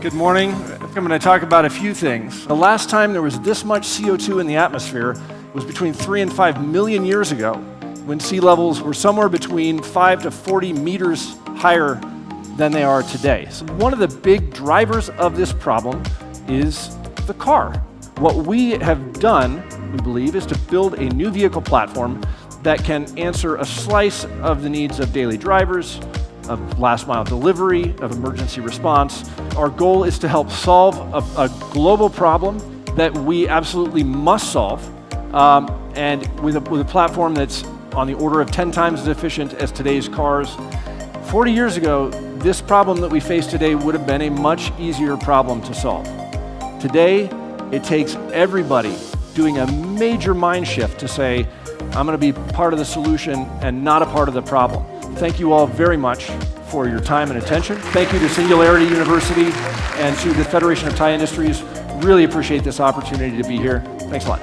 Good morning. I'm going to talk about a few things. The last time there was this much CO2 in the atmosphere was between 3 and 5 million years ago, when sea levels were somewhere between 5 to 40 meters higher than they are today. So one of the big drivers of this problem is the car. What we have done, we believe, is to build a new vehicle platform that can answer a slice of the needs of daily drivers, of last mile delivery, of emergency response. Our goal is to help solve a global problem that we absolutely must solve, and with a platform that's on the order of 10 times as efficient as today's cars. 40 years ago, this problem that we face today would have been a much easier problem to solve. Today, it takes everybody doing a major mind shift to say, I'm going to be part of the solution and not a part of the problem. Thank you all very much for your time and attention. Thank you to Singularity University and to the Federation of Thai Industries. Really appreciate this opportunity to be here. Thanks a lot.